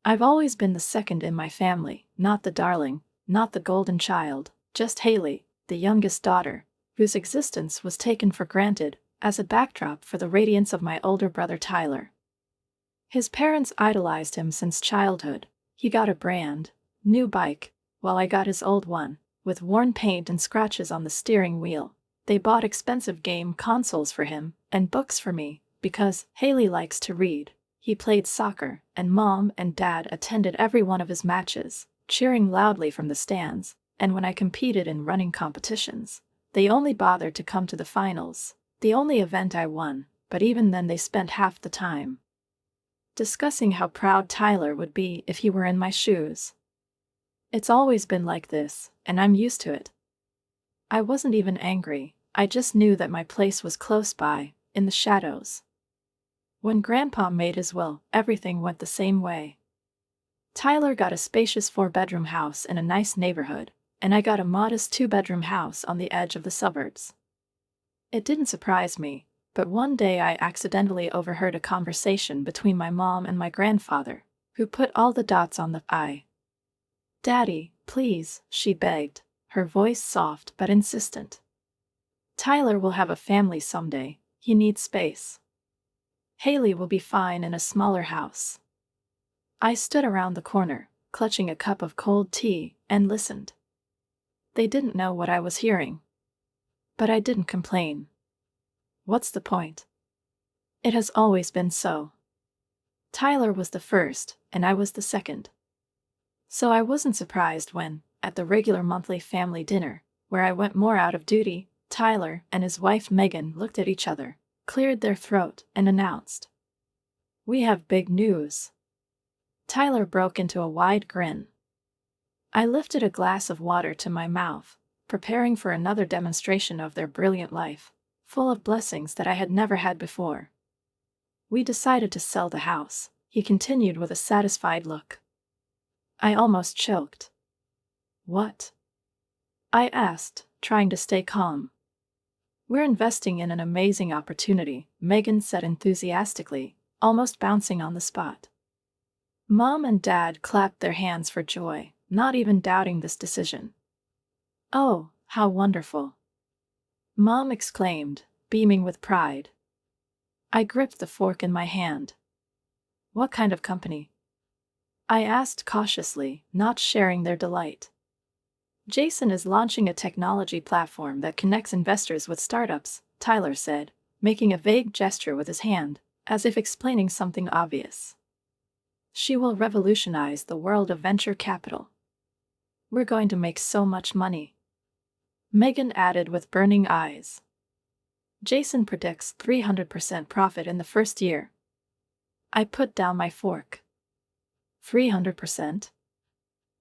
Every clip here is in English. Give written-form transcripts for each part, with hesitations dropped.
I've always been the second in my family, not the darling, not the golden child, just Haley, the youngest daughter, whose existence was taken for granted as a backdrop for the radiance of my older brother Tyler. His parents idolized him since childhood. He got a brand new bike, while I got his old one, with worn paint and scratches on the steering wheel. They bought expensive game consoles for him and books for me, because Haley likes to read. He played soccer, and Mom and Dad attended every one of his matches, cheering loudly from the stands, and when I competed in running competitions, they only bothered to come to the finals, the only event I won, but even then they spent half the time discussing how proud Tyler would be if he were in my shoes. It's always been like this, and I'm used to it. I wasn't even angry, I just knew that my place was close by, in the shadows. When Grandpa made his will, everything went the same way. Tyler got a spacious 4-bedroom house in a nice neighborhood, and I got a modest 2-bedroom house on the edge of the suburbs. It didn't surprise me, but one day I accidentally overheard a conversation between my mom and my grandfather, who put all the dots on the I. "Daddy, please," she begged, her voice soft but insistent. "Tyler will have a family someday, he needs space. Haley will be fine in a smaller house." I stood around the corner, clutching a cup of cold tea, and listened. They didn't know what I was hearing. But I didn't complain. What's the point? It has always been so. Tyler was the first, and I was the second. So I wasn't surprised when, at the regular monthly family dinner, where I went more out of duty, Tyler and his wife Megan looked at each other, cleared their throat, and announced, "We have big news." Tyler broke into a wide grin. I lifted a glass of water to my mouth, preparing for another demonstration of their brilliant life, full of blessings that I had never had before. "We decided to sell the house," he continued with a satisfied look. I almost choked. "What?" I asked, trying to stay calm. "We're investing in an amazing opportunity," Megan said enthusiastically, almost bouncing on the spot. Mom and Dad clapped their hands for joy, not even doubting this decision. "Oh, how wonderful!" Mom exclaimed, beaming with pride. I gripped the fork in my hand. "What kind of company?" I asked cautiously, not sharing their delight. "Jason is launching a technology platform that connects investors with startups," Tyler said, making a vague gesture with his hand, as if explaining something obvious. "She will revolutionize the world of venture capital. We're going to make so much money," Megan added with burning eyes. "Jason predicts 300% profit in the first year." I put down my fork. 300%?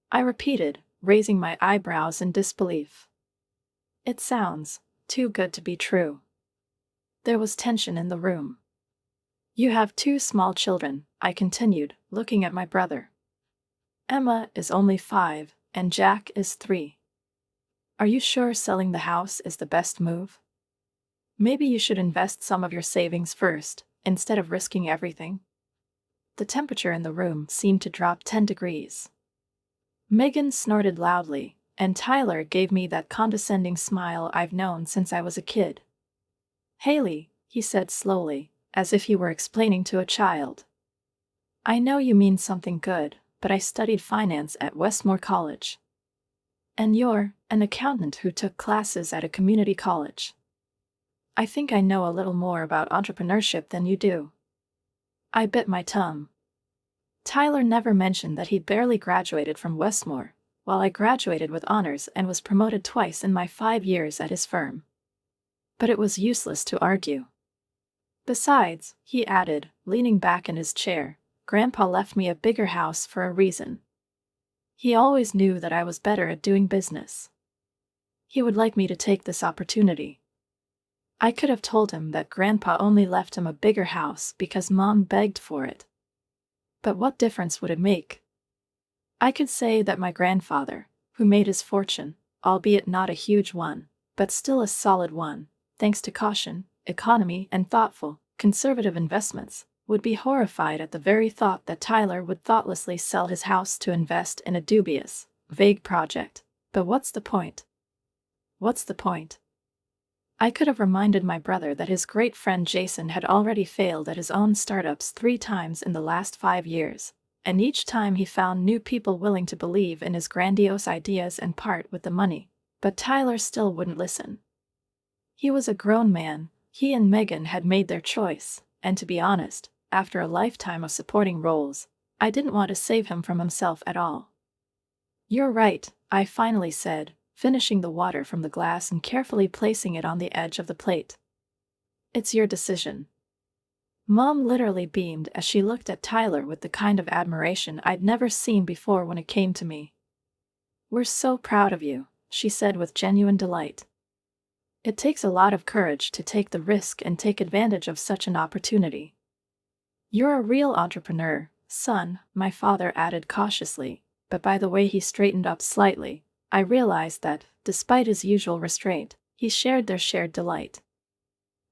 I repeated, raising my eyebrows in disbelief. It sounds too good to be true. There was tension in the room. "You have 2 small children," I continued, looking at my brother. "Emma is only 5, and Jack is 3. Are you sure selling the house is the best move? Maybe you should invest some of your savings first, instead of risking everything." The temperature in the room seemed to drop 10 degrees. Megan snorted loudly, and Tyler gave me that condescending smile I've known since I was a kid. "Haley," he said slowly, as if he were explaining to a child. "I know you mean something good, but I studied finance at Westmore College. And you're an accountant who took classes at a community college. I think I know a little more about entrepreneurship than you do." I bit my tongue. Tyler never mentioned that he'd barely graduated from Westmore, while I graduated with honors and was promoted twice in my 5 years at his firm. But it was useless to argue. "Besides," he added, leaning back in his chair, "Grandpa left me a bigger house for a reason. He always knew that I was better at doing business. He would like me to take this opportunity." I could have told him that Grandpa only left him a bigger house because Mom begged for it. But what difference would it make? I could say that my grandfather, who made his fortune, albeit not a huge one, but still a solid one, thanks to caution, economy, and thoughtful, conservative investments, would be horrified at the very thought that Tyler would thoughtlessly sell his house to invest in a dubious, vague project. But what's the point? What's the point? I could have reminded my brother that his great friend Jason had already failed at his own startups 3 times in the last 5 years, and each time he found new people willing to believe in his grandiose ideas and part with the money. But Tyler still wouldn't listen. He was a grown man, he and Megan had made their choice, and to be honest, after a lifetime of supporting roles, I didn't want to save him from himself at all. "You're right," I finally said, finishing the water from the glass and carefully placing it on the edge of the plate. "It's your decision." Mom literally beamed as she looked at Tyler with the kind of admiration I'd never seen before when it came to me. "We're so proud of you," she said with genuine delight. "It takes a lot of courage to take the risk and take advantage of such an opportunity." "You're a real entrepreneur, son," my father added cautiously, but by the way he straightened up slightly, I realized that, despite his usual restraint, he shared their shared delight.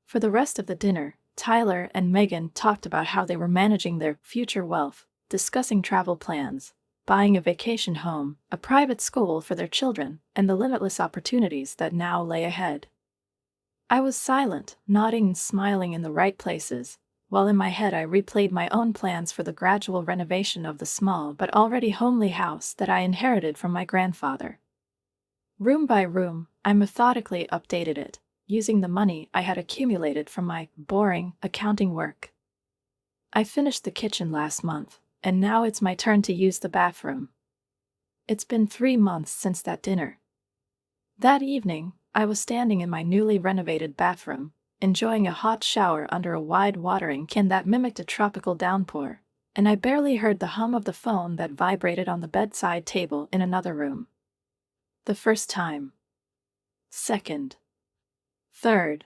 For the rest of the dinner, Tyler and Megan talked about how they were managing their future wealth, discussing travel plans, buying a vacation home, a private school for their children, and the limitless opportunities that now lay ahead. I was silent, nodding and smiling in the right places, while in my head I replayed my own plans for the gradual renovation of the small but already homely house that I inherited from my grandfather. Room by room, I methodically updated it, using the money I had accumulated from my boring accounting work. I finished the kitchen last month, and now it's my turn to use the bathroom. It's been 3 months since that dinner. That evening, I was standing in my newly renovated bathroom, enjoying a hot shower under a wide watering can that mimicked a tropical downpour, and I barely heard the hum of the phone that vibrated on the bedside table in another room. The first time. Second. Third.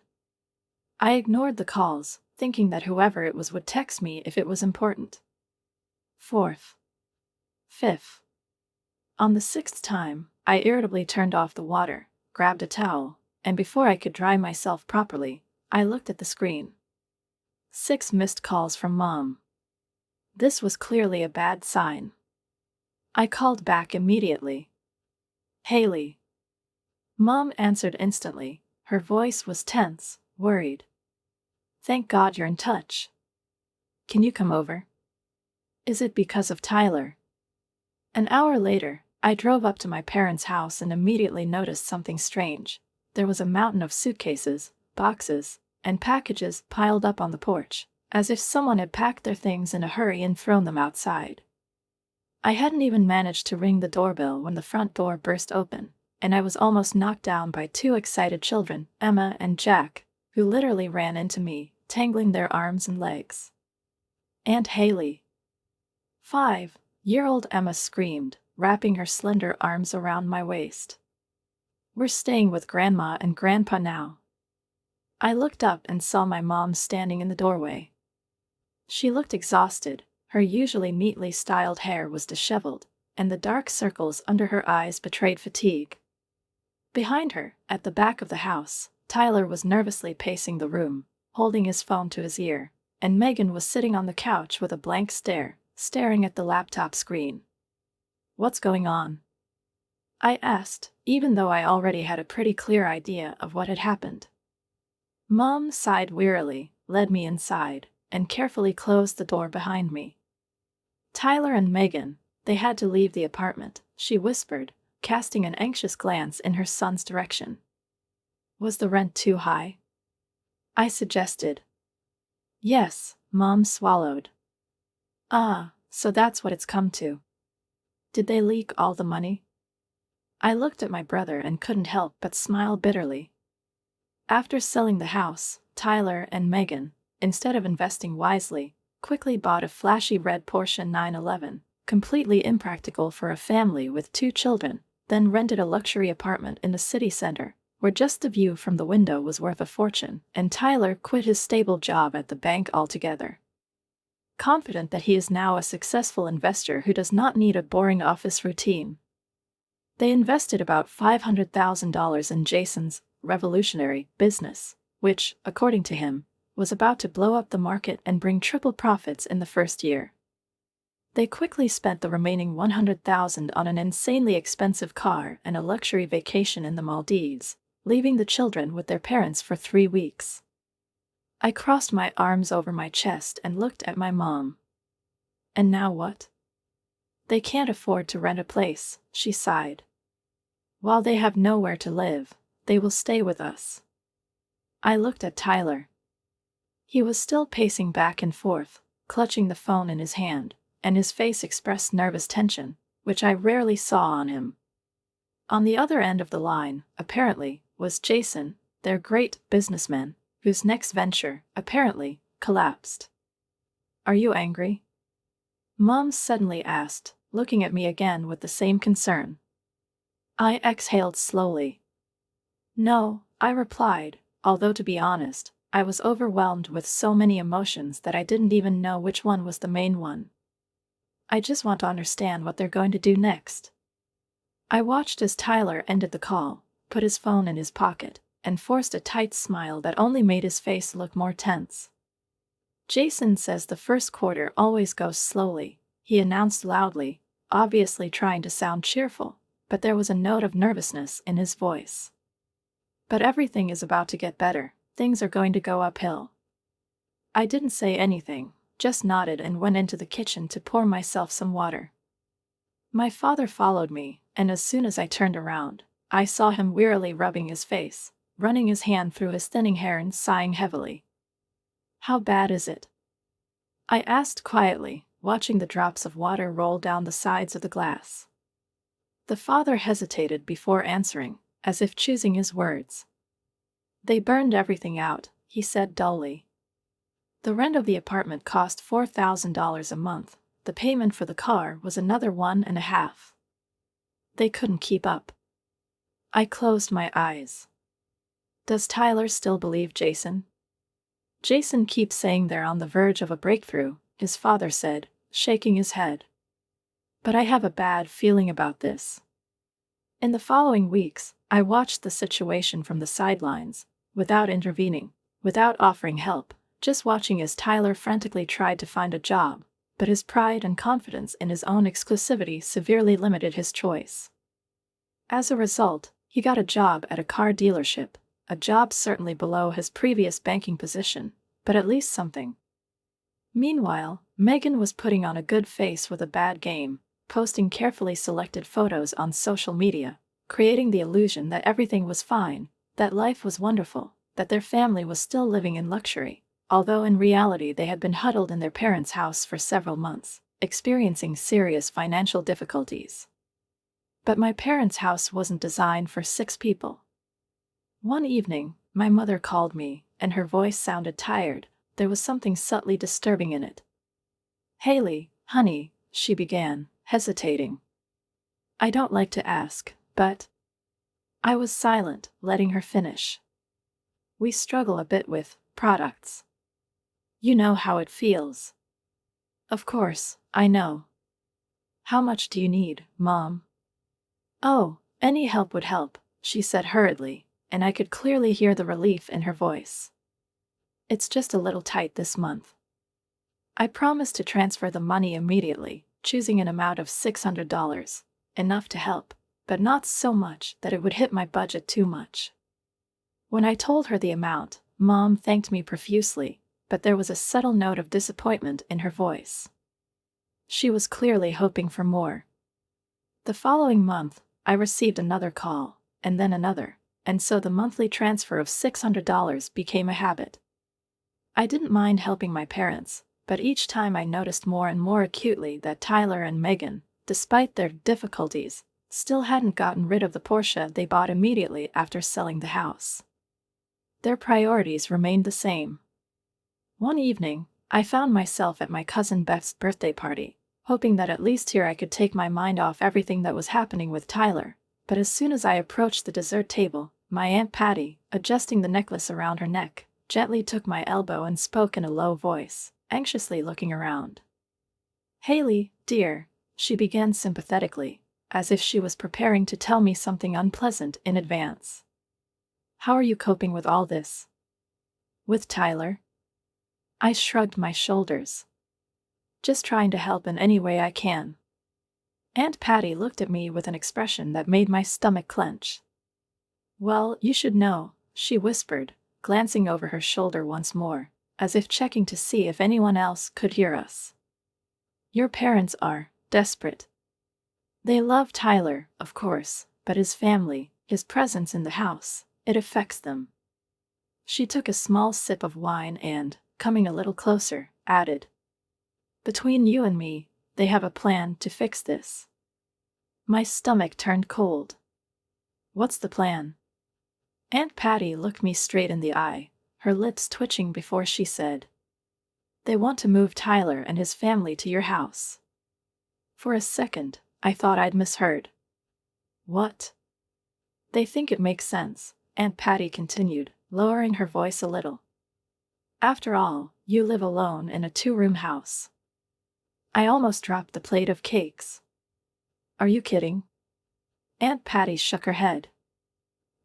I ignored the calls, thinking that whoever it was would text me if it was important. Fourth. Fifth. On the 6th time, I irritably turned off the water, grabbed a towel, and before I could dry myself properly, I looked at the screen. 6 missed calls from Mom. This was clearly a bad sign. I called back immediately. "Haley." Mom answered instantly. Her voice was tense, worried. "Thank God you're in touch. Can you come over?" "Is it because of Tyler?" An hour later, I drove up to my parents' house and immediately noticed something strange. There was a mountain of suitcases, boxes, and packages piled up on the porch, as if someone had packed their things in a hurry and thrown them outside. I hadn't even managed to ring the doorbell when the front door burst open, and I was almost knocked down by 2 excited children, Emma and Jack, who literally ran into me, tangling their arms and legs. "Aunt Haley." 5-year-old Emma screamed, wrapping her slender arms around my waist. "We're staying with Grandma and Grandpa now." I looked up and saw my mom standing in the doorway. She looked exhausted, her usually neatly styled hair was disheveled, and the dark circles under her eyes betrayed fatigue. Behind her, at the back of the house, Tyler was nervously pacing the room, holding his phone to his ear, and Megan was sitting on the couch with a blank stare, staring at the laptop screen. "What's going on?" I asked, even though I already had a pretty clear idea of what had happened. Mom sighed wearily, led me inside, and carefully closed the door behind me. "Tyler and Megan, they had to leave the apartment," she whispered, casting an anxious glance in her son's direction. "Was the rent too high?" I suggested. "Yes," Mom swallowed. "Ah, so that's what it's come to. Did they leak all the money?" I looked at my brother and couldn't help but smile bitterly. After selling the house, Tyler and Megan, instead of investing wisely, quickly bought a flashy red Porsche 911, completely impractical for a family with 2 children, then rented a luxury apartment in the city center, where just the view from the window was worth a fortune, and Tyler quit his stable job at the bank altogether. Confident that he is now a successful investor who does not need a boring office routine. They invested about $500,000 in Jason's revolutionary business, which, according to him, was about to blow up the market and bring triple profits in the first year. They quickly spent the remaining $100,000 on an insanely expensive car and a luxury vacation in the Maldives, leaving the children with their parents for 3 weeks. I crossed my arms over my chest and looked at my mom. And now what? They can't afford to rent a place, she sighed. While they have nowhere to live, they will stay with us. I looked at Tyler. He was still pacing back and forth, clutching the phone in his hand, and his face expressed nervous tension, which I rarely saw on him. On the other end of the line, apparently, was Jason, their great businessman, whose next venture, apparently, collapsed. Are you angry? Mom suddenly asked, looking at me again with the same concern. I exhaled slowly. No, I replied, although to be honest, I was overwhelmed with so many emotions that I didn't even know which one was the main one. I just want to understand what they're going to do next. I watched as Tyler ended the call, put his phone in his pocket, and forced a tight smile that only made his face look more tense. Jason says the first quarter always goes slowly, he announced loudly, obviously trying to sound cheerful, but there was a note of nervousness in his voice. But everything is about to get better, things are going to go uphill. I didn't say anything, just nodded and went into the kitchen to pour myself some water. My father followed me, and as soon as I turned around, I saw him wearily rubbing his face, running his hand through his thinning hair and sighing heavily. How bad is it? I asked quietly, watching the drops of water roll down the sides of the glass. The father hesitated before answering, as if choosing his words. They burned everything out, he said dully. The rent of the apartment cost $4,000 a month, the payment for the car was another $1,500. They couldn't keep up. I closed my eyes. Does Tyler still believe Jason? Jason keeps saying they're on the verge of a breakthrough, his father said, shaking his head. But I have a bad feeling about this. In the following weeks, I watched the situation from the sidelines, without intervening, without offering help, just watching as Tyler frantically tried to find a job, but his pride and confidence in his own exclusivity severely limited his choice. As a result, he got a job at a car dealership, a job certainly below his previous banking position, but at least something. Meanwhile, Megan was putting on a good face with a bad game, posting carefully selected photos on social media, creating the illusion that everything was fine, that life was wonderful, that their family was still living in luxury, although in reality they had been huddled in their parents' house for several months, experiencing serious financial difficulties. But my parents' house wasn't designed for 6 people. One evening, my mother called me, and her voice sounded tired. There was something subtly disturbing in it. Haley, honey, she began, hesitating. I don't like to ask, but... I was silent, letting her finish. We struggle a bit with products. You know how it feels. Of course, I know. How much do you need, Mom? Oh, any help would help, she said hurriedly, and I could clearly hear the relief in her voice. It's just a little tight this month. I promised to transfer the money immediately, choosing an amount of $600, enough to help, but not so much that it would hit my budget too much. When I told her the amount, Mom thanked me profusely, but there was a subtle note of disappointment in her voice. She was clearly hoping for more. The following month, I received another call, and then another, and so the monthly transfer of $600 became a habit. I didn't mind helping my parents, but each time I noticed more and more acutely that Tyler and Megan, despite their difficulties, still hadn't gotten rid of the Porsche they bought immediately after selling the house. Their priorities remained the same. One evening, I found myself at my cousin Beth's birthday party, hoping that at least here I could take my mind off everything that was happening with Tyler, but as soon as I approached the dessert table, my Aunt Patty, adjusting the necklace around her neck, gently took my elbow and spoke in a low voice, anxiously looking around. Haley, dear, she began sympathetically, as if she was preparing to tell me something unpleasant in advance. How are you coping with all this? With Tyler? I shrugged my shoulders. Just trying to help in any way I can. Aunt Patty looked at me with an expression that made my stomach clench. Well, you should know, she whispered, glancing over her shoulder once more, as if checking to see if anyone else could hear us. Your parents are desperate. They love Tyler, of course, but his family, his presence in the house, it affects them. She took a small sip of wine and, coming a little closer, added, between you and me, they have a plan to fix this. My stomach turned cold. What's the plan? Aunt Patty looked me straight in the eye, her lips twitching before she said, they want to move Tyler and his family to your house. For a second, I thought I'd misheard. What? They think it makes sense, Aunt Patty continued, lowering her voice a little. After all, you live alone in a 2-room house. I almost dropped the plate of cakes. Are you kidding? Aunt Patty shook her head.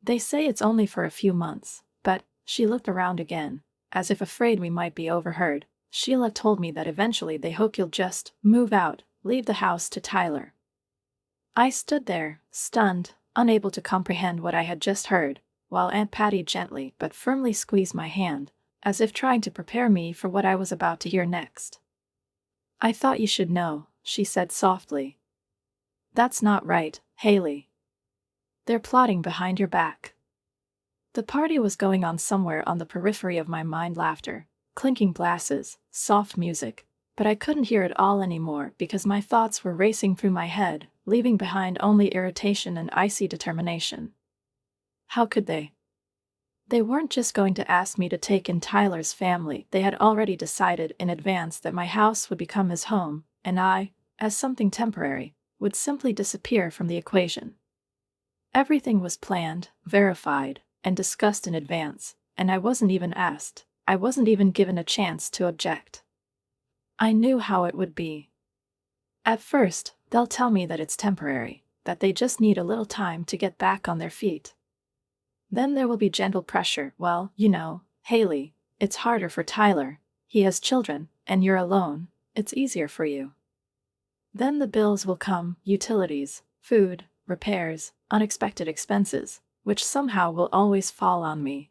They say it's only for a few months, but, she looked around again, as if afraid we might be overheard. Sheila told me that eventually they hope you'll just move out, leave the house to Tyler. I stood there, stunned, unable to comprehend what I had just heard, while Aunt Patty gently but firmly squeezed my hand, as if trying to prepare me for what I was about to hear next. I thought you should know, she said softly. That's not right, Haley. They're plotting behind your back. The party was going on somewhere on the periphery of my mind. Laughter, clinking glasses, soft music, but I couldn't hear it all anymore because my thoughts were racing through my head, leaving behind only irritation and icy determination. How could they? They weren't just going to ask me to take in Tyler's family. They had already decided in advance that my house would become his home, and I, as something temporary, would simply disappear from the equation. Everything was planned, verified, and discussed in advance, and I wasn't even asked. I wasn't even given a chance to object. I knew how it would be. At first, they'll tell me that it's temporary, that they just need a little time to get back on their feet. Then there will be gentle pressure. Well, you know, Haley, it's harder for Tyler. He has children, and you're alone. It's easier for you. Then the bills will come, utilities, food, repairs, unexpected expenses, which somehow will always fall on me.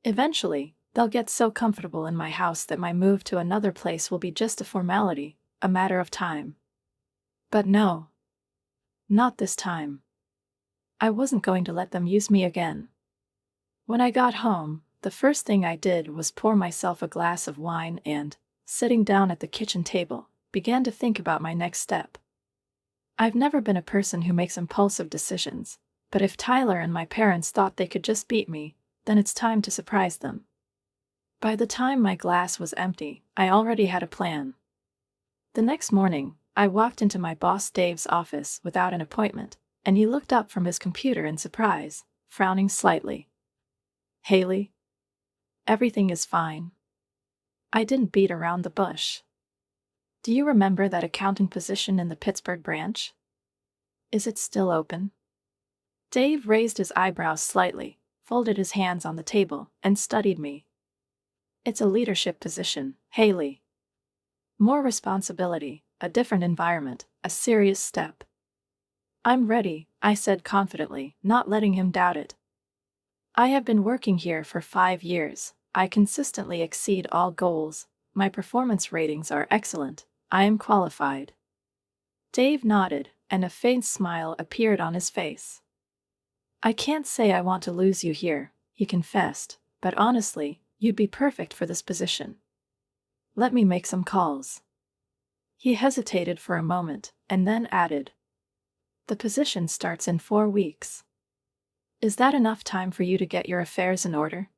Eventually, they'll get so comfortable in my house that my move to another place will be just a formality, a matter of time. But no. Not this time. I wasn't going to let them use me again. When I got home, the first thing I did was pour myself a glass of wine and, sitting down at the kitchen table, began to think about my next step. I've never been a person who makes impulsive decisions, but if Tyler and my parents thought they could just beat me, then it's time to surprise them. By the time my glass was empty, I already had a plan. The next morning, I walked into my boss Dave's office without an appointment, and he looked up from his computer in surprise, frowning slightly. Haley? Everything is fine. I didn't beat around the bush. Do you remember that accounting position in the Pittsburgh branch? Is it still open? Dave raised his eyebrows slightly, folded his hands on the table, and studied me. It's a leadership position, Haley. More responsibility, a different environment, a serious step. I'm ready, I said confidently, not letting him doubt it. I have been working here for 5 years. I consistently exceed all goals. My performance ratings are excellent. I am qualified. Dave nodded, and a faint smile appeared on his face. I can't say I want to lose you here, he confessed, but honestly, you'd be perfect for this position. Let me make some calls. He hesitated for a moment, and then added, the position starts in 4 weeks. Is that enough time for you to get your affairs in order?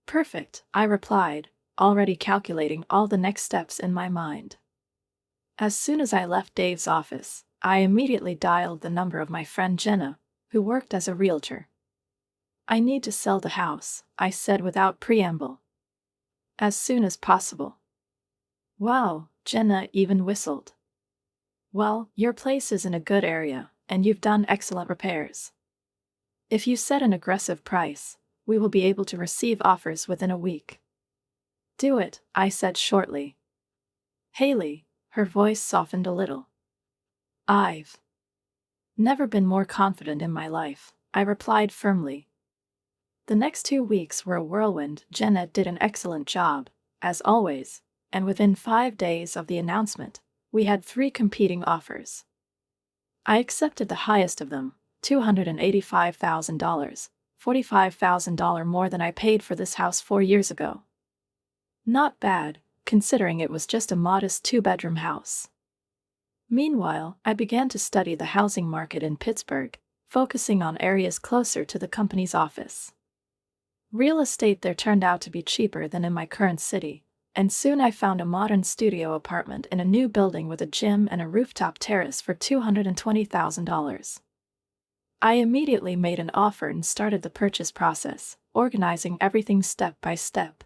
Perfect, I replied, already calculating all the next steps in my mind. As soon as I left Dave's office, I immediately dialed the number of my friend Jenna, who worked as a realtor. I need to sell the house, I said without preamble. As soon as possible. Wow, Jenna even whistled. Well, your place is in a good area, and you've done excellent repairs. If you set an aggressive price, we will be able to receive offers within a week. Do it, I said shortly. Haley, her voice softened a little. I've never been more confident in my life, I replied firmly. The next 2 weeks were a whirlwind. Jenna did an excellent job, as always, and within 5 days of the announcement, we had 3 competing offers. I accepted the highest of them, $285,000, $45,000 more than I paid for this house 4 years ago. Not bad, considering it was just a modest 2-bedroom house. Meanwhile, I began to study the housing market in Pittsburgh, focusing on areas closer to the company's office. Real estate there turned out to be cheaper than in my current city, and soon I found a modern studio apartment in a new building with a gym and a rooftop terrace for $220,000. I immediately made an offer and started the purchase process, organizing everything step by step.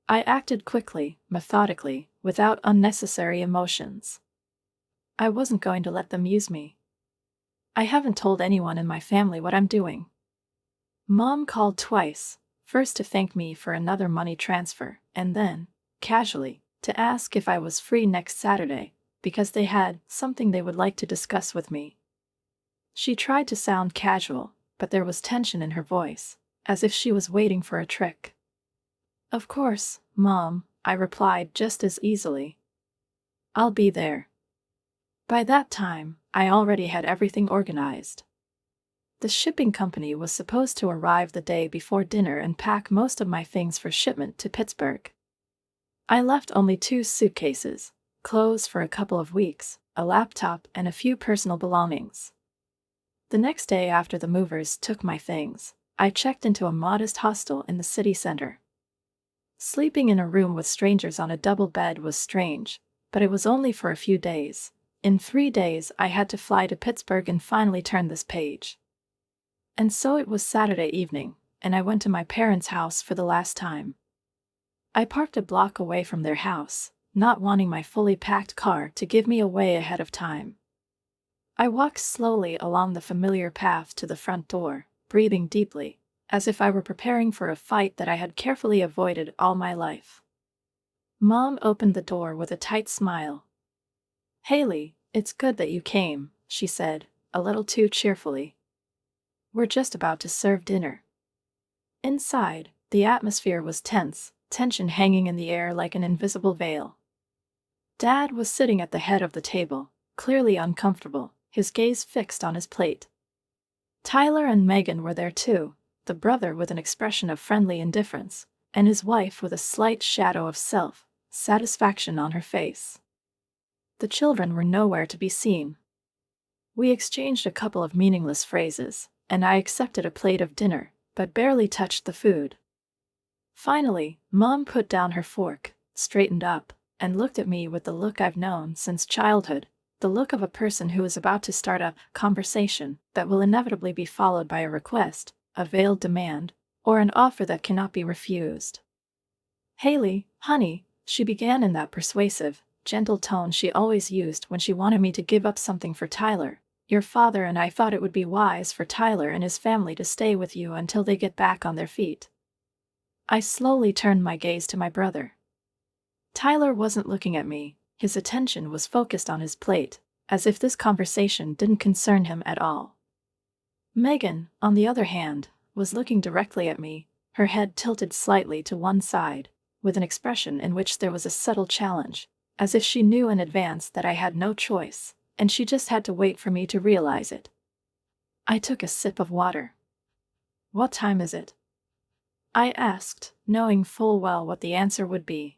I acted quickly, methodically, without unnecessary emotions. I wasn't going to let them use me. I haven't told anyone in my family what I'm doing. Mom called twice, first to thank me for another money transfer, and then, casually, to ask if I was free next Saturday, because they had something they would like to discuss with me. She tried to sound casual, but there was tension in her voice, as if she was waiting for a trick. Of course, Mom, I replied just as easily. I'll be there. By that time, I already had everything organized. The shipping company was supposed to arrive the day before dinner and pack most of my things for shipment to Pittsburgh. I left only 2 suitcases, clothes for a couple of weeks, a laptop, and a few personal belongings. The next day after the movers took my things, I checked into a modest hostel in the city center. Sleeping in a room with strangers on a double bed was strange, but it was only for a few days. In 3 days I had to fly to Pittsburgh and finally turn this page. And so it was Saturday evening, and I went to my parents' house for the last time. I parked a block away from their house, not wanting my fully packed car to give me away ahead of time. I walked slowly along the familiar path to the front door, breathing deeply, as if I were preparing for a fight that I had carefully avoided all my life. Mom opened the door with a tight smile. Haley, it's good that you came, she said, a little too cheerfully. We're just about to serve dinner. Inside, the atmosphere was tense, tension hanging in the air like an invisible veil. Dad was sitting at the head of the table, clearly uncomfortable, his gaze fixed on his plate. Tyler and Megan were there too, the brother with an expression of friendly indifference, and his wife with a slight shadow of self-satisfaction on her face. The children were nowhere to be seen. We exchanged a couple of meaningless phrases, and I accepted a plate of dinner, but barely touched the food. Finally, Mom put down her fork, straightened up, and looked at me with the look I've known since childhood, the look of a person who is about to start a conversation that will inevitably be followed by a request, a veiled demand, or an offer that cannot be refused. Haley, honey, she began in that persuasive, gentle tone she always used when she wanted me to give up something for Tyler. Your father and I thought it would be wise for Tyler and his family to stay with you until they get back on their feet. I slowly turned my gaze to my brother. Tyler wasn't looking at me, his attention was focused on his plate, as if this conversation didn't concern him at all. Megan, on the other hand, was looking directly at me, her head tilted slightly to one side, with an expression in which there was a subtle challenge, as if she knew in advance that I had no choice, and she just had to wait for me to realize it. I took a sip of water. What time is it? I asked, knowing full well what the answer would be.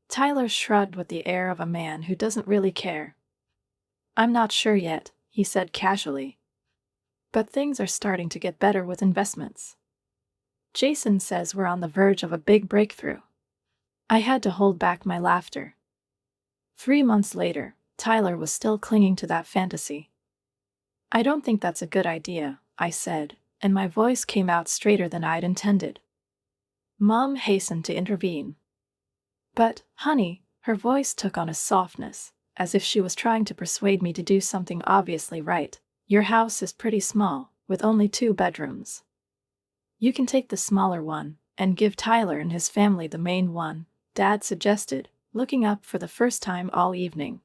Tyler shrugged with the air of a man who doesn't really care. I'm not sure yet, he said casually. But things are starting to get better with investments. Jason says we're on the verge of a big breakthrough. I had to hold back my laughter. 3 months later, Tyler was still clinging to that fantasy. I don't think that's a good idea, I said, and my voice came out straighter than I'd intended. Mom hastened to intervene. But, honey, her voice took on a softness, as if she was trying to persuade me to do something obviously right. Your house is pretty small, with only 2 bedrooms. You can take the smaller one, and give Tyler and his family the main one, Dad suggested, looking up for the first time all evening.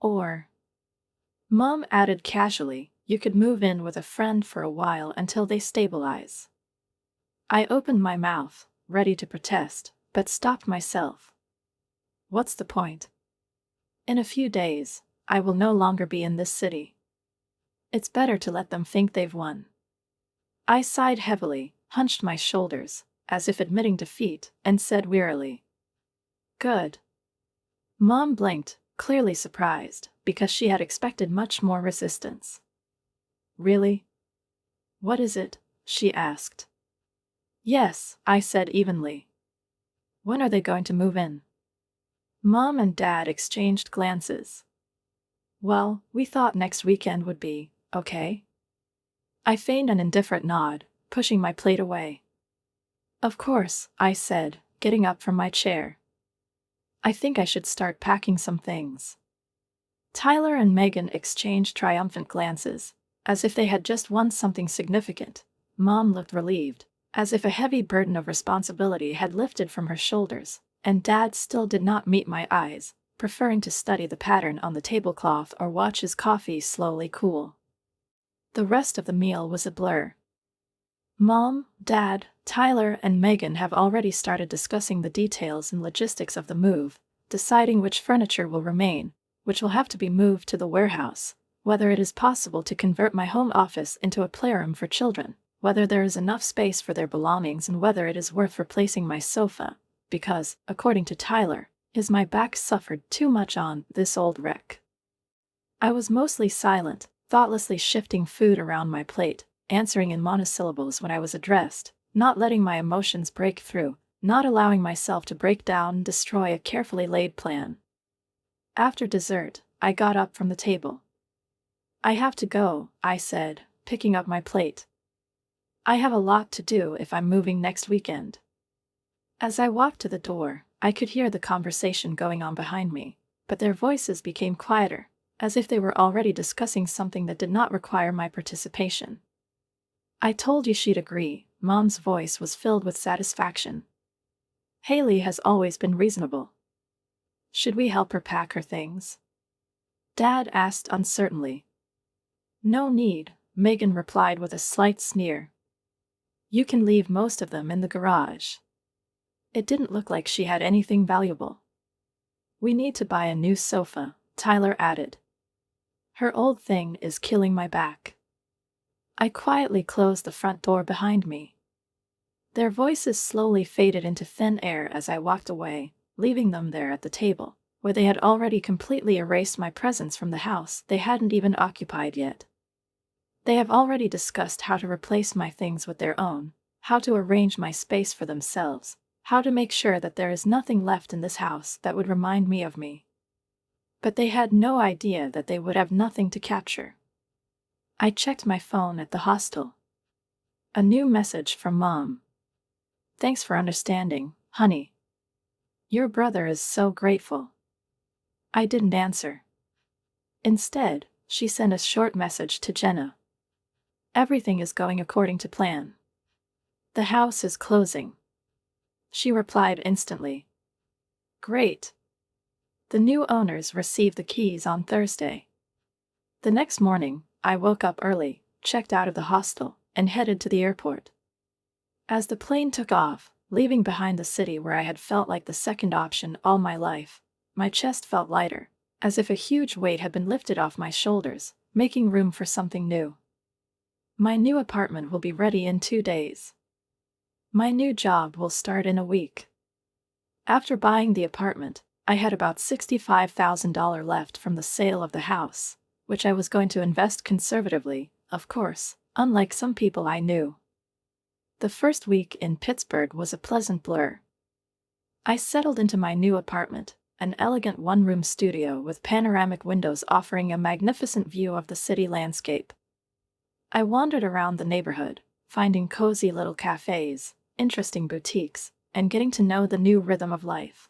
Or, Mom added casually, you could move in with a friend for a while until they stabilize. I opened my mouth, ready to protest, but stopped myself. What's the point? In a few days, I will no longer be in this city. It's better to let them think they've won. I sighed heavily, hunched my shoulders, as if admitting defeat, and said wearily, Good. Mom blinked, clearly surprised, because she had expected much more resistance. Really? What is it? She asked. Yes, I said evenly. When are they going to move in? Mom and Dad exchanged glances. Well, we thought next weekend would be, okay? I feigned an indifferent nod, pushing my plate away. Of course, I said, getting up from my chair. I think I should start packing some things. Tyler and Megan exchanged triumphant glances, as if they had just won something significant. Mom looked relieved, as if a heavy burden of responsibility had lifted from her shoulders, and Dad still did not meet my eyes, preferring to study the pattern on the tablecloth or watch his coffee slowly cool. The rest of the meal was a blur. Mom, Dad, Tyler, and Megan have already started discussing the details and logistics of the move, deciding which furniture will remain, which will have to be moved to the warehouse, whether it is possible to convert my home office into a playroom for children, whether there is enough space for their belongings, and whether it is worth replacing my sofa, because, according to Tyler, my back suffered too much on this old wreck. I was mostly silent, thoughtlessly shifting food around my plate, answering in monosyllables when I was addressed, not letting my emotions break through, not allowing myself to break down and destroy a carefully laid plan. After dessert, I got up from the table. I have to go, I said, picking up my plate. I have a lot to do if I'm moving next weekend. As I walked to the door, I could hear the conversation going on behind me, but their voices became quieter, as if they were already discussing something that did not require my participation. I told you she'd agree. Mom's voice was filled with satisfaction. Haley has always been reasonable. Should we help her pack her things? Dad asked uncertainly. No need, Megan replied with a slight sneer. You can leave most of them in the garage. It didn't look like she had anything valuable. We need to buy a new sofa, Tyler added. Her old thing is killing my back. I quietly closed the front door behind me. Their voices slowly faded into thin air as I walked away, leaving them there at the table, where they had already completely erased my presence from the house they hadn't even occupied yet. They have already discussed how to replace my things with their own, how to arrange my space for themselves, how to make sure that there is nothing left in this house that would remind me of me. But they had no idea that they would have nothing to capture. I checked my phone at the hostel. A new message from Mom. Thanks for understanding, honey. Your brother is so grateful. I didn't answer. Instead, she sent a short message to Jenna. Everything is going according to plan. The house is closing. She replied instantly. Great. The new owners received the keys on Thursday. The next morning, I woke up early, checked out of the hostel, and headed to the airport. As the plane took off, leaving behind the city where I had felt like the second option all my life, my chest felt lighter, as if a huge weight had been lifted off my shoulders, making room for something new. My new apartment will be ready in 2 days. My new job will start in a week. After buying the apartment, I had about $65,000 left from the sale of the house, which I was going to invest conservatively, of course, unlike some people I knew. The first week in Pittsburgh was a pleasant blur. I settled into my new apartment, an elegant one-room studio with panoramic windows offering a magnificent view of the city landscape. I wandered around the neighborhood, finding cozy little cafes, interesting boutiques, and getting to know the new rhythm of life.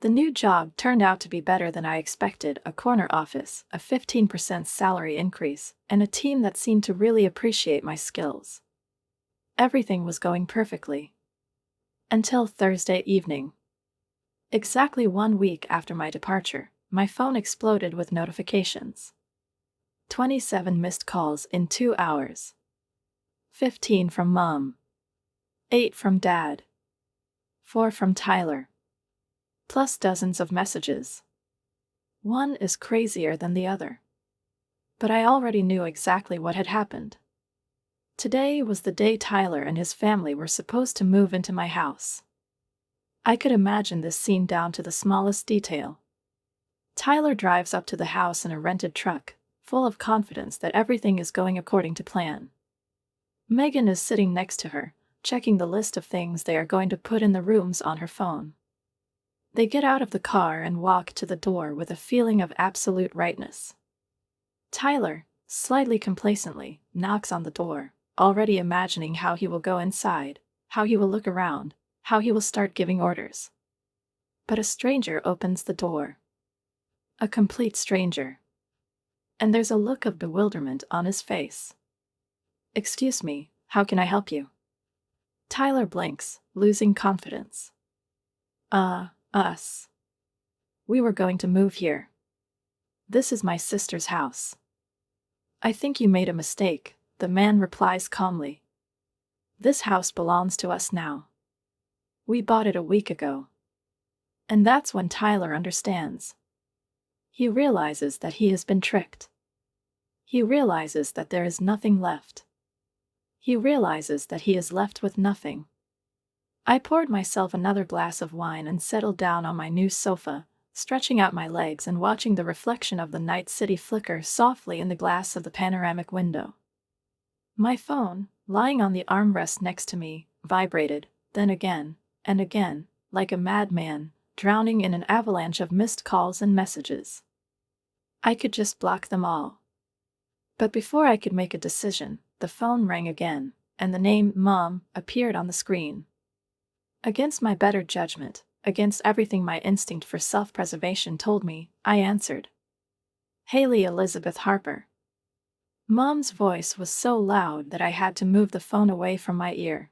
The new job turned out to be better than I expected: a corner office, a 15% salary increase, and a team that seemed to really appreciate my skills. Everything was going perfectly. Until Thursday evening. Exactly 1 week after my departure, my phone exploded with notifications. 27 missed calls in 2 hours. 15 from Mom. 8 from Dad. 4 from Tyler. Plus dozens of messages. One is crazier than the other. But I already knew exactly what had happened. Today was the day Tyler and his family were supposed to move into my house. I could imagine this scene down to the smallest detail. Tyler drives up to the house in a rented truck, full of confidence that everything is going according to plan. Megan is sitting next to her, checking the list of things they are going to put in the rooms on her phone. They get out of the car and walk to the door with a feeling of absolute rightness. Tyler, slightly complacently, knocks on the door, already imagining how he will go inside, how he will look around, how he will start giving orders. But a stranger opens the door. A complete stranger. And there's a look of bewilderment on his face. "Excuse me, how can I help you?" Tyler blinks, losing confidence. Us. We were going to move here. This is my sister's house." "I think you made a mistake," the man replies calmly. "This house belongs to us now. We bought it a week ago." And that's when Tyler understands. He realizes that he has been tricked. He realizes that there is nothing left. He realizes that he is left with nothing. I poured myself another glass of wine and settled down on my new sofa, stretching out my legs and watching the reflection of the night city flicker softly in the glass of the panoramic window. My phone, lying on the armrest next to me, vibrated, then again, and again, like a madman, drowning in an avalanche of missed calls and messages. I could just block them all. But before I could make a decision, the phone rang again, and the name Mom appeared on the screen. Against my better judgment, against everything my instinct for self-preservation told me, I answered. "Haley Elizabeth Harper." Mom's voice was so loud that I had to move the phone away from my ear.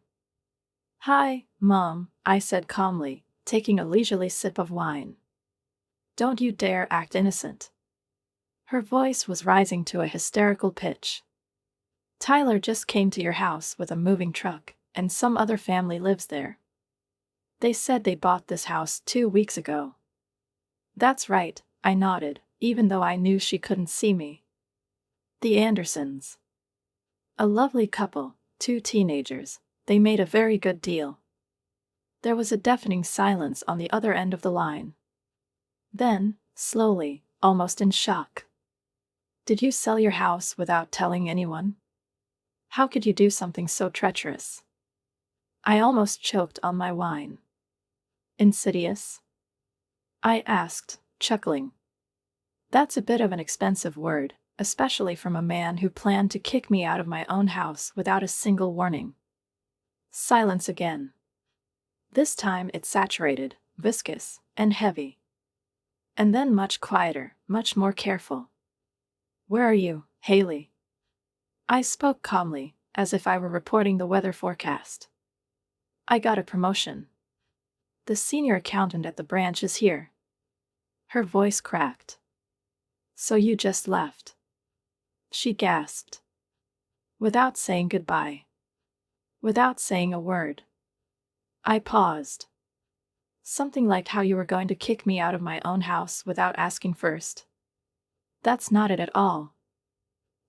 "Hi, Mom," I said calmly, taking a leisurely sip of wine. "Don't you dare act innocent." Her voice was rising to a hysterical pitch. "Tyler just came to your house with a moving truck, and some other family lives there. They said they bought this house 2 weeks ago." "That's right," I nodded, even though I knew she couldn't see me. "The Andersons. A lovely couple, 2 teenagers. They made a very good deal." There was a deafening silence on the other end of the line. Then, slowly, almost in shock. "Did you sell your house without telling anyone? How could you do something so treacherous?" I almost choked on my wine. "Insidious?" I asked, chuckling. That's a bit of an expensive word, especially from a man who planned to kick me out of my own house without a single warning. Silence again. This time it's saturated, viscous, and heavy. And then much quieter, much more careful. "Where are you, Haley?" I spoke calmly, as if I were reporting the weather forecast. "I got a promotion. The senior accountant at the branch is here." Her voice cracked. "So you just left?" She gasped. Without saying goodbye. Without saying a word. I paused. "Something like how you were going to kick me out of my own house without asking first." "That's not it at all."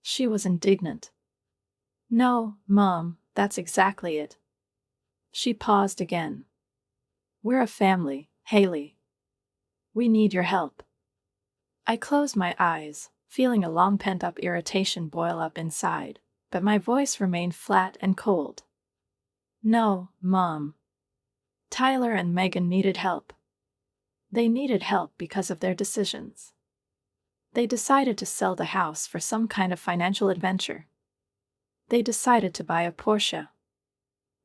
She was indignant. "No, Mom, that's exactly it." She paused again. "We're a family, Haley. We need your help." I closed my eyes, feeling a long pent-up irritation boil up inside, but my voice remained flat and cold. "No, Mom. Tyler and Megan needed help. They needed help because of their decisions. They decided to sell the house for some kind of financial adventure. They decided to buy a Porsche.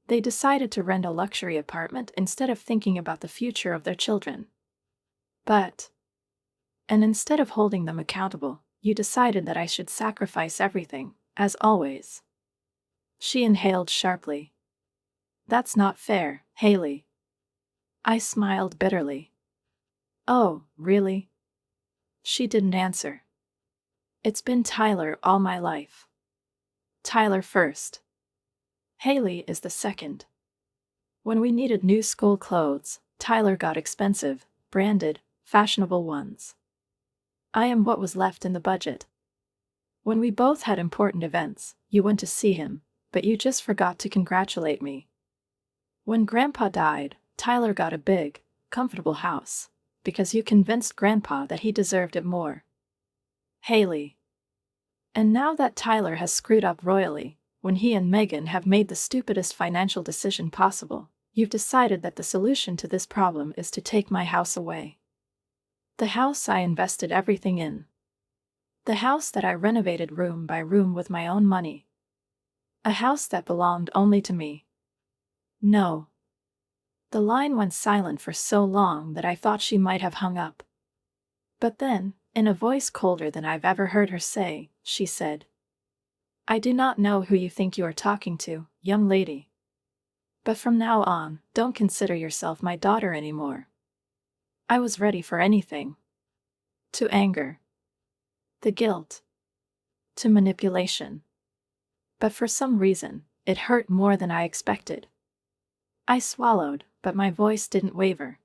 They decided to rent a luxury apartment instead of thinking about the future of their children. And instead of holding them accountable, you decided that I should sacrifice everything, as always." She inhaled sharply. "That's not fair, Haley." I smiled bitterly. Oh, really? She didn't answer. It's been Tyler all my life. Tyler first. Haley is the second. When we needed new school clothes, Tyler got expensive, branded, fashionable ones. I am what was left in the budget. When we both had important events, you went to see him, but you just forgot to congratulate me. When Grandpa died, Tyler got a big, comfortable house, because you convinced Grandpa that he deserved it more. Haley. And now that Tyler has screwed up royally, when he and Megan have made the stupidest financial decision possible, you've decided that the solution to this problem is to take my house away. The house I invested everything in. The house that I renovated room by room with my own money. A house that belonged only to me. No. The line went silent for so long that I thought she might have hung up. But then, in a voice colder than I've ever heard her say, she said, I do not know who you think you are talking to, young lady. But from now on, don't consider yourself my daughter anymore. I was ready for anything. To anger. The guilt. To manipulation. But for some reason, it hurt more than I expected. I swallowed, but my voice didn't waver.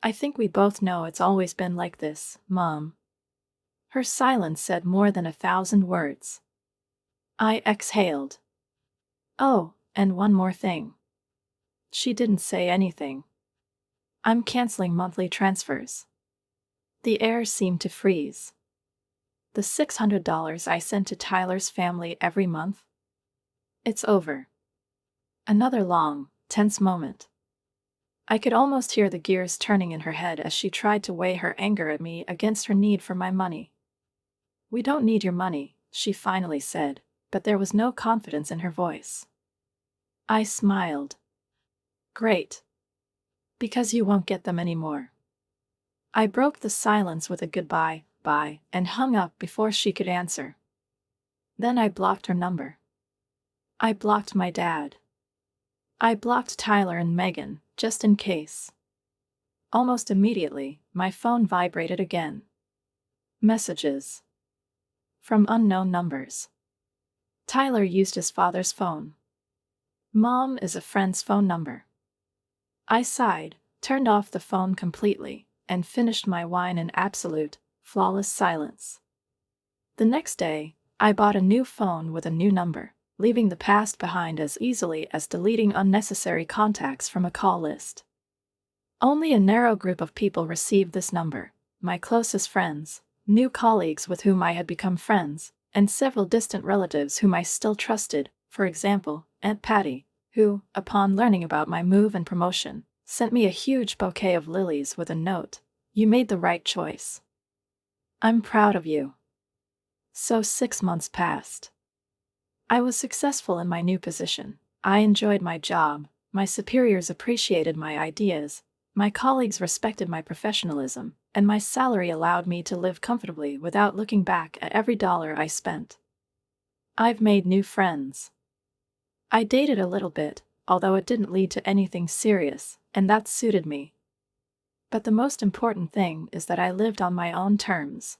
I think we both know it's always been like this, Mom. Her silence said more than 1,000 words. I exhaled. Oh, and one more thing. She didn't say anything. I'm canceling monthly transfers. The air seemed to freeze. The $600 I sent to Tyler's family every month? It's over. Another long, tense moment. I could almost hear the gears turning in her head as she tried to weigh her anger at me against her need for my money. We don't need your money, she finally said, but there was no confidence in her voice. I smiled. Great. Because you won't get them anymore. I broke the silence with a goodbye, bye, and hung up before she could answer. Then I blocked her number. I blocked my dad. I blocked Tyler and Megan, just in case. Almost immediately, my phone vibrated again. Messages. From unknown numbers. Tyler used his father's phone. Mom is a friend's phone number. I sighed, turned off the phone completely, and finished my wine in absolute, flawless silence. The next day, I bought a new phone with a new number, leaving the past behind as easily as deleting unnecessary contacts from a call list. Only a narrow group of people received this number, my closest friends, new colleagues with whom I had become friends, and several distant relatives whom I still trusted, for example, Aunt Patty, who, upon learning about my move and promotion, sent me a huge bouquet of lilies with a note, You made the right choice. I'm proud of you. So 6 months passed. I was successful in my new position. I enjoyed my job, my superiors appreciated my ideas, my colleagues respected my professionalism, and my salary allowed me to live comfortably without looking back at every dollar I spent. I've made new friends. I dated a little bit, although it didn't lead to anything serious, and that suited me. But the most important thing is that I lived on my own terms.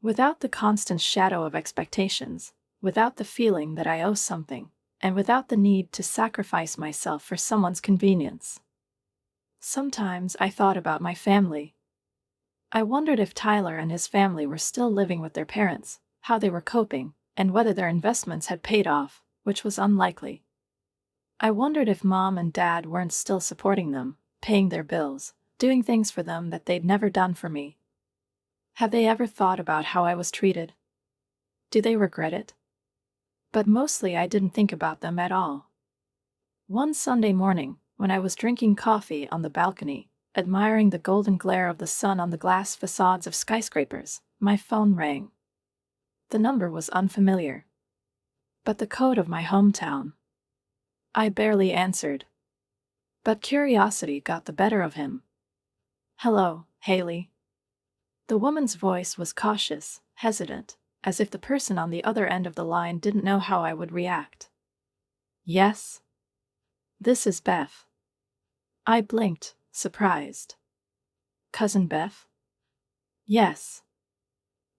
Without the constant shadow of expectations, without the feeling that I owe something, and without the need to sacrifice myself for someone's convenience. Sometimes I thought about my family. I wondered if Tyler and his family were still living with their parents, how they were coping, and whether their investments had paid off, which was unlikely. I wondered if Mom and Dad weren't still supporting them, paying their bills, doing things for them that they'd never done for me. Have they ever thought about how I was treated? Do they regret it? But mostly I didn't think about them at all. One Sunday morning, when I was drinking coffee on the balcony, admiring the golden glare of the sun on the glass facades of skyscrapers, my phone rang. The number was unfamiliar. But the code of my hometown. I barely answered. But curiosity got the better of him. Hello, Haley. The woman's voice was cautious, hesitant, as if the person on the other end of the line didn't know how I would react. Yes? This is Beth. I blinked, surprised. Cousin Beth? Yes.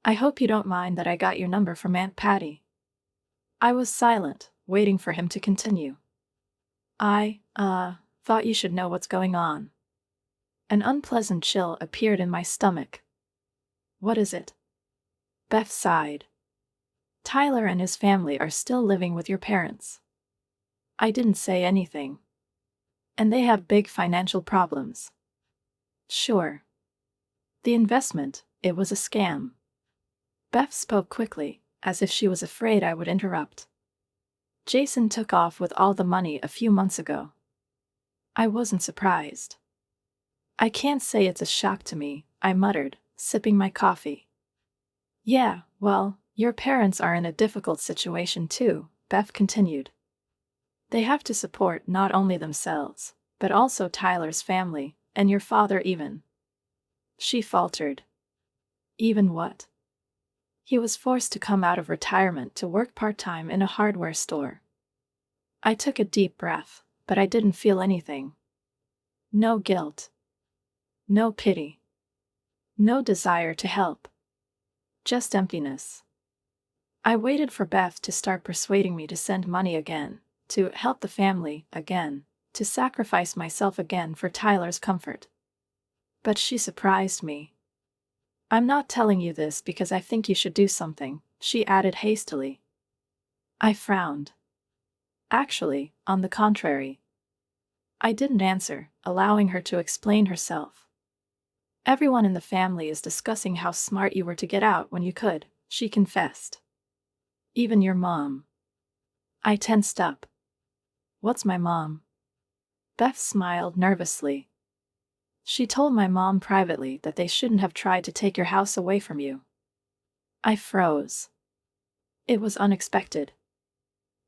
I hope you don't mind that I got your number from Aunt Patty. I was silent, waiting for him to continue. I, thought you should know what's going on. An unpleasant chill appeared in my stomach. What is it? Beth sighed. Tyler and his family are still living with your parents. I didn't say anything. And they have big financial problems. Sure. The investment, it was a scam. Beth spoke quickly, as if she was afraid I would interrupt. Jason took off with all the money a few months ago. I wasn't surprised. I can't say it's a shock to me, I muttered, sipping my coffee. Yeah, well, your parents are in a difficult situation too, Beth continued. They have to support not only themselves, but also Tyler's family, and your father even. She faltered. Even what? He was forced to come out of retirement to work part-time in a hardware store. I took a deep breath, but I didn't feel anything. No guilt. No pity. No desire to help. Just emptiness. I waited for Beth to start persuading me to send money again, to help the family again, to sacrifice myself again for Tyler's comfort. But she surprised me. I'm not telling you this because I think you should do something, she added hastily. I frowned. Actually, on the contrary. I didn't answer, allowing her to explain herself. Everyone in the family is discussing how smart you were to get out when you could, she confessed. Even your mom. I tensed up. What's my mom? Beth smiled nervously. She told my mom privately that they shouldn't have tried to take your house away from you. I froze. It was unexpected.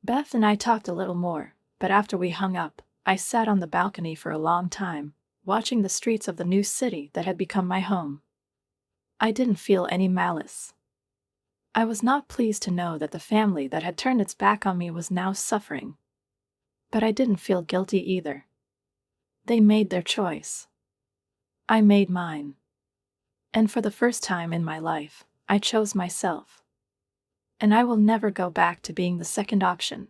Beth and I talked a little more, but after we hung up, I sat on the balcony for a long time, watching the streets of the new city that had become my home. I didn't feel any malice. I was not pleased to know that the family that had turned its back on me was now suffering. But I didn't feel guilty either. They made their choice. I made mine. And for the first time in my life, I chose myself. And I will never go back to being the second option,